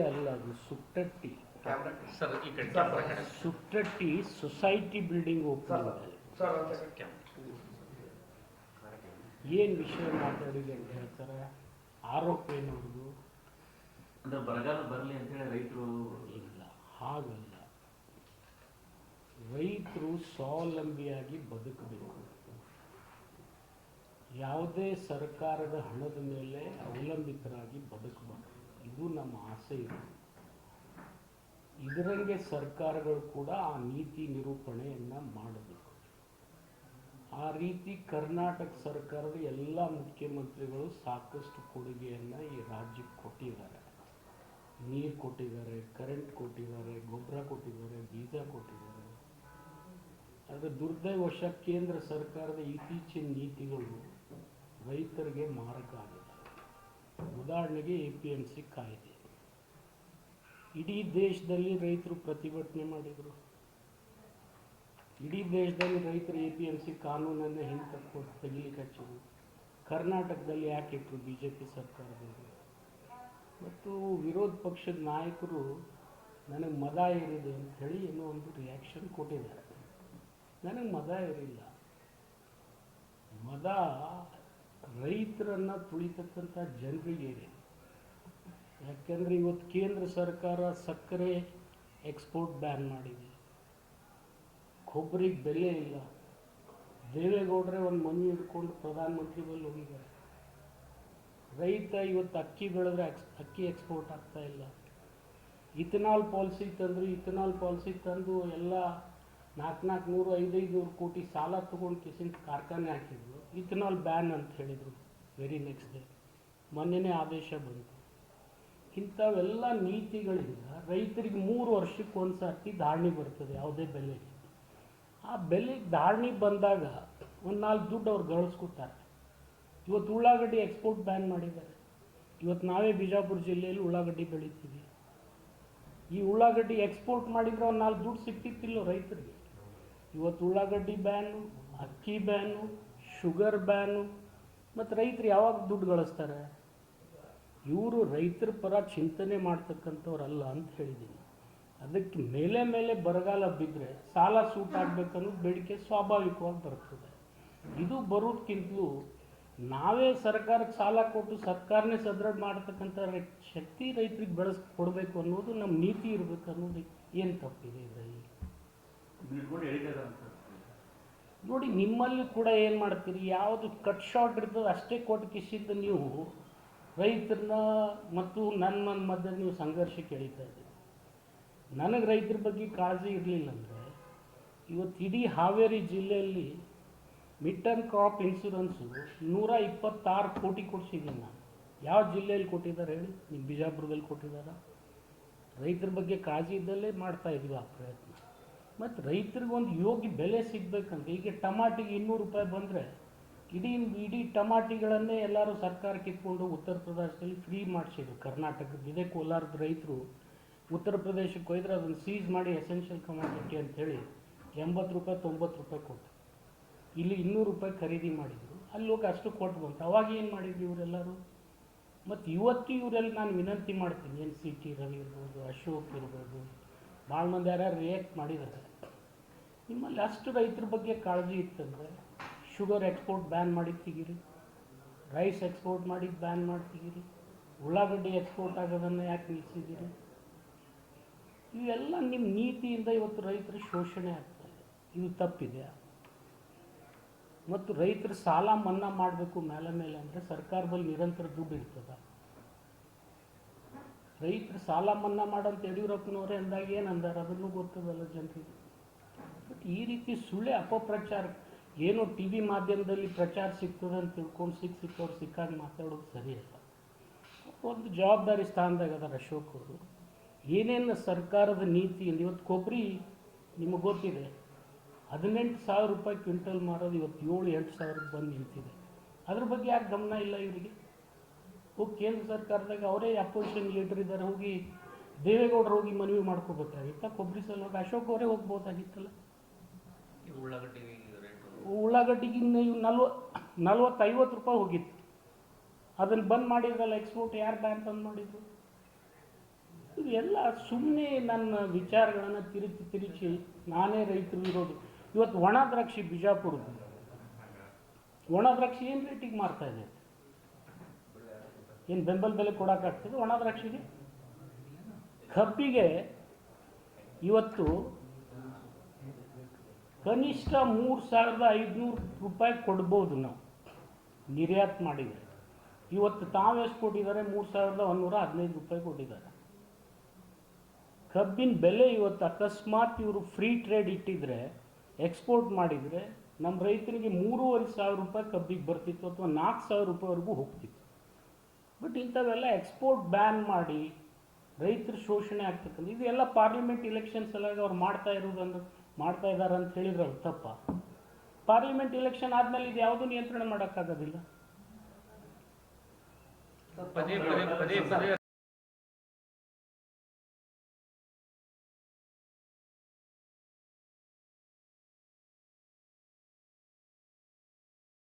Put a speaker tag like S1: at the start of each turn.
S1: ಅಲ್ಲ, ಅದು ಸುಟ್ಟಟ್ಟಿ.
S2: ಸರ್ ಈ
S1: ಸುಟ್ಟಟ್ಟಿ ಸೊಸೈಟಿ ಬಿಲ್ಡಿಂಗ್ ಓಪನ್ ಏನು ವಿಷಯ ಮಾತಾಡಿದೆ ಅಂತ ಹೇಳ್ತಾರೆ. ಆರೋಪ ಏನೋದು
S3: ಅಂದ್ರೆ ಬರಗಾಲ ಬರಲಿ ಅಂತೇಳಿ ರೈತರು
S1: ಇಲ್ಲ, ಹಾಗಲ್ಲ. ರೈತರು ಸ್ವಾವಲಂಬಿಯಾಗಿ ಬದುಕಬೇಕು. ಯಾವುದೇ ಸರ್ಕಾರದ ಹಣದ ಮೇಲೆ ಅವಲಂಬಿತರಾಗಿ ಬದುಕಬಾರದು. ಇದು ನಮ್ಮ ಆಸೆ ಇದೆ. ಇದರಂಗೆ ಸರ್ಕಾರಗಳು ಕೂಡ ಆ ನೀತಿ ನಿರೂಪಣೆಯನ್ನು ಮಾಡಬೇಕು. ಆ ರೀತಿ ಕರ್ನಾಟಕ ಸರ್ಕಾರದ ಎಲ್ಲ ಮುಖ್ಯಮಂತ್ರಿಗಳು ಸಾಕಷ್ಟು ಕೊಡುಗೆಯನ್ನು ಈ ರಾಜ್ಯಕ್ಕೆ ಕೊಟ್ಟಿದ್ದಾರೆ. ನೀರು ಕೊಟ್ಟಿದ್ದಾರೆ, ಕರೆಂಟ್ ಕೊಟ್ಟಿದ್ದಾರೆ, ಗೊಬ್ಬರ ಕೊಟ್ಟಿದ್ದಾರೆ, ಬೀಜ ಕೊಟ್ಟಿದ್ದಾರೆ. ಆದರೆ ದುರ್ದೈವಶ ಕೇಂದ್ರ ಸರ್ಕಾರದ ಇತ್ತೀಚಿನ ನೀತಿಗಳು ರೈತರಿಗೆ ಮಾರಕ ಆಗಿದೆ. ಉದಾಹರಣೆಗೆ APMC ಕಾಯ್ದೆ. ಇಡೀ ದೇಶದಲ್ಲಿ ರೈತರು ಪ್ರತಿಭಟನೆ ಮಾಡಿದರು. ಇಡೀ ದೇಶದಲ್ಲಿ ರೈತರು APMC ಕಾನೂನನ್ನು ಹಿಂದೆ ತೆಗಿಲಿಕ್ಕೆ ಹಚ್ಚಿದ್ರು. ಕರ್ನಾಟಕದಲ್ಲಿ ಯಾಕೆ ಇಟ್ಟರು BJP ಸರ್ಕಾರದಲ್ಲಿ? ಮತ್ತು ವಿರೋಧ ಪಕ್ಷದ ನಾಯಕರು ನನಗೆ ಮದ ಏರಿದೆ ಅಂತ ಹೇಳಿ ಏನೋ ಒಂದು ರಿಯಾಕ್ಷನ್ ಕೊಟ್ಟಿದ್ದಾರೆ. ನನಗೆ ಮದ ಏರಿಲ್ಲ. ಮದ ರೈತರನ್ನು ತುಳಿತಕ್ಕಂಥ ಜನರಿಗೆ ಇದೆ. ಯಾಕೆಂದರೆ ಇವತ್ತು ಕೇಂದ್ರ ಸರ್ಕಾರ ಸಕ್ಕರೆ ಎಕ್ಸ್ಪೋರ್ಟ್ ಬ್ಯಾನ್ ಮಾಡಿದೆ. ಕೊಬ್ಬರಿಗೆ ಬೆಲೆ ಇಲ್ಲ. ದೇವೇಗೌಡರೇ ಒಂದು ಮನವಿ ಹಿಡ್ಕೊಂಡು ಪ್ರಧಾನಮಂತ್ರಿ ಬಳಿ ಹೋಗಿದ್ದಾರೆ. ರೈತ ಇವತ್ತು ಅಕ್ಕಿ ಬೆಳೆದ್ರೆ ಅಕ್ಕಿ ಎಕ್ಸ್ಪೋರ್ಟ್ ಆಗ್ತಾ ಇಲ್ಲ. ಇಥನಾಲ್ ಪಾಲಿಸಿ ತಂದರು. ಇಥನಾಲ್ ಪಾಲಿಸಿ ತಂದು ಎಲ್ಲ 400 500 ಕೋಟಿ ಸಾಲ ತೊಗೊಂಡು ಕಿಸಿನ ಕಾರ್ಖಾನೆ ಹಾಕಿದ್ರು. ಇಥನಾಲ್ ಬ್ಯಾನ್ ಅಂತ ಹೇಳಿದರು. ವೆರಿ ನೆಕ್ಸ್ಟ್ ಡೇ ಮೊನ್ನೆನೇ ಆದೇಶ ಬಂತು. ಇಂಥವೆಲ್ಲ ನೀತಿಗಳಿಂದ ರೈತರಿಗೆ 3 ವರ್ಷಕ್ಕೆ ಒಂದು ಸರ್ತಿ ಧಾರಣೆ ಬರ್ತದೆ ಯಾವುದೇ ಬೆಲೆಗೆ. ಆ ಬೆಲೆಗೆ ಧಾರಣೆ ಬಂದಾಗ ಒಂದು 4 ದುಡ್ಡು ಅವ್ರು ಗಳಿಸ್ಕೊತಾರೆ. ಇವತ್ತು ಉಳ್ಳಾಗಡ್ಡಿ ಎಕ್ಸ್ಪೋರ್ಟ್ ಬ್ಯಾನ್ ಮಾಡಿದ್ದಾರೆ. ಇವತ್ತು ನಾವೇ ಬಿಜಾಪುರ ಜಿಲ್ಲೆಯಲ್ಲಿ ಉಳ್ಳಾಗಡ್ಡಿ ಬೆಳಿತೀವಿ. ಈ ಉಳ್ಳಾಗಡ್ಡಿ ಎಕ್ಸ್ಪೋರ್ಟ್ ಮಾಡಿದರೆ ಒಂದು 4 ದುಡ್ಡು ಸಿಗ್ತಿತ್ತಿಲ್ಲೋ ರೈತರಿಗೆ. ಇವತ್ತು ಉಳ್ಳಾಗಡ್ಡಿ ಬ್ಯಾನು, ಅಕ್ಕಿ ಬ್ಯಾನು, ಶುಗರ್ ಬ್ಯಾನು, ಮತ್ತು ರೈತರು ಯಾವಾಗ ದುಡ್ಡು ಗಳಿಸ್ತಾರೆ? ಇವರು ರೈತರ ಪರ ಚಿಂತನೆ ಮಾಡ್ತಕ್ಕಂಥವ್ರಲ್ಲ ಅಂತ ಹೇಳಿದ್ದೀನಿ. ಅದಕ್ಕೆ ಮೇಲೆ ಮೇಲೆ ಬರಗಾಲ ಬಿದ್ದರೆ ಸಾಲ ಸೂಟ್ ಆಗಬೇಕನ್ನೋದು ಬೇಡಿಕೆ ಸ್ವಾಭಾವಿಕವಾಗಿ ಬರ್ತದೆ. ಇದು ಬರೋದಕ್ಕಿಂತಲೂ ನಾವೇ ಸರ್ಕಾರಕ್ಕೆ ಸಾಲ ಕೊಟ್ಟು ಸರ್ಕಾರನೇ ಸದೃಢ ಮಾಡ್ತಕ್ಕಂಥ ಶಕ್ತಿ ರೈತರಿಗೆ ಕೊಡಬೇಕು ಅನ್ನೋದು ನಮ್ಮ ನೀತಿ ಇರಬೇಕು. ಅನ್ನೋದು ಏನು ತಪ್ಪಿದೆ ಇದರಲ್ಲಿ? ನೋಡಿ, ನಿಮ್ಮಲ್ಲಿ ಕೂಡ ಏನು ಮಾಡ್ತೀರಿ, ಯಾವುದು ಕಟ್ ಶಾರ್ಟ್ ಇರ್ತದೆ ಅಷ್ಟೇ ಕೊಟ್ಟು ಕಿಸಿದ್ದು ನೀವು ರೈತರನ್ನ ಮತ್ತು ನನ್ನ ಮಧ್ಯೆ ನೀವು ಸಂಘರ್ಷಕ್ಕೆ ಎಳೀತಾ ಇದ್ದೀರಿ. ನನಗೆ ರೈತರ ಬಗ್ಗೆ ಕಾಳಜಿ ಇರಲಿಲ್ಲ ಅಂದರೆ ಇವತ್ತು ಇಡೀ ಹಾವೇರಿ ಜಿಲ್ಲೆಯಲ್ಲಿ ಮಿಡ್ ಟರ್ಮ್ ಕ್ರಾಪ್ ಇನ್ಶೂರೆನ್ಸು 126 ಕೋಟಿ ಕೊಡಿಸಿದ್ದೀನಿ ನಾನು. ಯಾವ ಜಿಲ್ಲೆಯಲ್ಲಿ ಕೊಟ್ಟಿದ್ದಾರೆ ಹೇಳಿ? ನಿಮ್ಮ ಬಿಜಾಪುರದಲ್ಲಿ ಕೊಟ್ಟಿದ್ದಾರೆ. ರೈತರ ಬಗ್ಗೆ ಕಾಳಜಿ ಇದ್ದಲ್ಲೇ ಮಾಡ್ತಾ ಇದ್ವಿ ಆ ಪ್ರಯತ್ನ. ಮತ್ತು ರೈತರಿಗೆ ಒಂದು ಯೋಗ್ಯ ಬೆಲೆ ಸಿಗಬೇಕಂತ ಈಗ ಟಮಾಟಿಗೆ 200 ರೂಪಾಯಿ ಬಂದರೆ ಇಡೀ ಟಮಾಟಿಗಳನ್ನೇ ಎಲ್ಲರೂ ಸರ್ಕಾರ ಕಿತ್ಕೊಂಡು ಉತ್ತರ ಪ್ರದೇಶದಲ್ಲಿ ಫ್ರೀ ಮಾಡಿಸಿದ್ರು. ಕರ್ನಾಟಕದ ಇದೇ ಕೋಲಾರದ ರೈತರು ಉತ್ತರ ಪ್ರದೇಶಕ್ಕೆ ಹೋಯ್ದರೆ ಅದನ್ನು ಸೀಸ್ ಮಾಡಿ ಎಸೆನ್ಷಿಯಲ್ ಕಮಾಡಿಟಿ ಅಂಥೇಳಿ 80 ರೂಪಾಯಿ 90 ರೂಪಾಯಿ ಕೊಟ್ಟು ಇಲ್ಲಿ 200 ರೂಪಾಯಿ ಖರೀದಿ ಮಾಡಿದರು. ಅಲ್ಲಿ ಹೋಗಿ ಅಷ್ಟು ಕೊಟ್ಟು ಬಂತು. ಅವಾಗ ಏನು ಮಾಡಿದ್ರು ಇವರೆಲ್ಲರೂ? ಮತ್ತು ಇವತ್ತು ಇವರೆಲ್ಲ ನಾನು ವಿನಂತಿ ಮಾಡ್ತೀನಿ, NCT ರವಿ ಇರ್ಬೋದು, ಅಶೋಕ್ ಇರ್ಬೋದು, ಭಾಳ ಮಂದಿ ಯಾರ್ಯಾರು ರಿಯಾಕ್ಟ್ ಮಾಡಿದ್ದಾರೆ. ನಿಮ್ಮಲ್ಲಿ ಅಷ್ಟು ರೈತರ ಬಗ್ಗೆ ಕಾಳಜಿ ಇತ್ತಂದರೆ ಶುಗರ್ ಎಕ್ಸ್ಪೋರ್ಟ್ ಬ್ಯಾನ್ ಮಾಡಿ ತೆಗೀರಿ, ರೈಸ್ ಎಕ್ಸ್ಪೋರ್ಟ್ ಮಾಡಿ ಬ್ಯಾನ್ ಮಾಡಿ ತೆಗೀರಿ, ಉಳ್ಳಾಗಡ್ಡಿ ಎಕ್ಸ್ಪೋರ್ಟ್ ಆಗೋದನ್ನು ಯಾಕೆ ನಿಲ್ಲಿಸಿದ್ದೀರಿ? ಇವೆಲ್ಲ ನಿಮ್ಮ ನೀತಿಯಿಂದ ಇವತ್ತು ರೈತರ ಶೋಷಣೆ ಆಗ್ತಾಯಿದೆ. ಇದು ತಪ್ಪಿದೆಯಾ? ಮತ್ತು ರೈತರ ಸಾಲ ಮನ್ನಾ ಮಾಡಬೇಕು ಮೇಲೆ ಅಂದರೆ ಸರ್ಕಾರದಲ್ಲಿ ನಿರಂತರ ದುಡ್ಡು ಇರ್ತದ? ರೈತರ ಸಾಲ ಮನ್ನಾ ಮಾಡಂತ ಯಡಿಯೂರಪ್ಪನವರೇ ಅಂದಾಗ ಏನು ಅಂದಾರೆ ಅದನ್ನು ಗೊತ್ತದಲ್ಲ ಜನರಿಗೆ. ಬಟ್ ಈ ರೀತಿ ಸುಳ್ಳೆ ಅಪಪ್ರಚಾರ ಏನೋ TV ಮಾಧ್ಯಮದಲ್ಲಿ ಪ್ರಚಾರ ಸಿಗ್ತದೆ ಅಂತ ತಿಳ್ಕೊಂಡು ಸಿಕ್ಕವ್ರು ಸಿಕ್ಕಾಗ ಮಾತಾಡೋದು ಸರಿಯಲ್ಲ. ಒಂದು ಜವಾಬ್ದಾರಿ ಸ್ಥಾನದಾಗ ಅದಾರ ಅಶೋಕ್ ಅವರು. ಏನೇನು ಸರ್ಕಾರದ ನೀತಿಯಿಂದ ಇವತ್ತು ಕೊಬ್ಬರಿ ನಿಮಗೆ ಗೊತ್ತಿದೆ 18,000 ರೂಪಾಯಿ ಕ್ವಿಂಟಲ್ ಮಾರೋದು ಇವತ್ತು 7-8 ಸಾವಿರಕ್ಕೆ ಬಂದು ನಿಂತಿದೆ. ಅದ್ರ ಬಗ್ಗೆ ಯಾಕೆ ಗಮನ ಇಲ್ಲ ಇವರಿಗೆ? ಹೋಗಿ ಕೇಂದ್ರ ಸರ್ಕಾರದಾಗ ಅವರೇ ಅಪೋಸಿಷನ್ ಲೀಡರ್ ಇದ್ದಾರೆ, ಹೋಗಿ ದೇವೇಗೌಡರು ಹೋಗಿ ಮನವಿ ಮಾಡ್ಕೋಬೇಕಾಗಿತ್ತ? ಕೊಬ್ಬರಿ ಸಲುವಾಗಿ ಅಶೋಕ್ ಅವರೇ ಹೋಗ್ಬೋದಾಗಿತ್ತಲ್ಲ. ಉಳ್ಳಾಗಡ್ಡಿಗೆ 40-50 ರೂಪಾಯಿ ಹೋಗಿತ್ತು. ಅದನ್ನು ಬಂದ್ ಮಾಡಿದ್ರಲ್ಲ ಎಕ್ಸ್ಪೋರ್ಟ್. ಯಾರು ಬ್ಯಾನ್ ಬಂದ್ ಮಾಡಿದ್ರು? ಇವೆಲ್ಲ ಸುಮ್ಮನೆ ನನ್ನ ವಿಚಾರಗಳನ್ನು ತಿರುಚಿ ನಾನೇ ರೈತರು ಇರೋದು. ಇವತ್ತು ಒಣ ದ್ರಾಕ್ಷಿ ಬಿಜಾಪುರದ್ದು ಒಣ ದ್ರಾಕ್ಷಿ ಏನು ರೇಟಿಗೆ ಮಾರ್ತಾ ಇದೆ? ಏನು ಬೆಂಬಲ ಬೆಲೆ ಕೊಡೋಕ್ಕಾಗ್ತದೆ ಒಣ ದ್ರಾಕ್ಷಿಗೆ? ಕಬ್ಬಿಗೆ ಇವತ್ತು ಕನಿಷ್ಠ 3,500 ರೂಪಾಯಿ ಕೊಡ್ಬೋದು ನಾವು ನಿರ್ಯಾತ ಮಾಡಿದರೆ. ಇವತ್ತು ತಾವೆಷ್ಟು ಕೊಟ್ಟಿದ್ದಾರೆ? 3,115 ರೂಪಾಯಿ ಕೊಟ್ಟಿದ್ದಾರೆ. ಕಬ್ಬಿನ ಬೆಲೆ ಇವತ್ತು ಅಕಸ್ಮಾತ್ ಇವರು ಫ್ರೀ ಟ್ರೇಡ್ ಇಟ್ಟಿದ್ರೆ, ಎಕ್ಸ್ಪೋರ್ಟ್ ಮಾಡಿದರೆ ನಮ್ಮ ರೈತರಿಗೆ 3,500 ರೂಪಾಯಿ ಕಬ್ಬಿಗೆ ಬರ್ತಿತ್ತು, ಅಥವಾ 4,000 ರೂಪಾಯಿವರೆಗೂ ಹೋಗ್ತಿತ್ತು. ಬಟ್ ಇಂಥವೆಲ್ಲ ಎಕ್ಸ್ಪೋರ್ಟ್ ಬ್ಯಾನ್ ಮಾಡಿ ರೈತರ ಶೋಷಣೆ ಆಗ್ತಕ್ಕಂಥ ಇದೆಲ್ಲ ಪಾರ್ಲಿಮೆಂಟ್ ಇಲೆಕ್ಷನ್ಸ್ ಎಲ್ಲ ಅವ್ರು ಮಾಡ್ತಾ ಇದ್ದಾರೆ ಅಂತ ಹೇಳಿದ್ರೆ ಅವ್ರು ತಪ್ಪ? ಪಾರ್ಲಿಮೆಂಟ್ ಇಲೆಕ್ಷನ್ ಆದಮೇಲೆ ಇದು ಯಾವುದೂ ನಿಯಂತ್ರಣ ಮಾಡೋಕ್ಕಾಗೋದಿಲ್ಲ.
S2: ಪದೇ ಪದೇ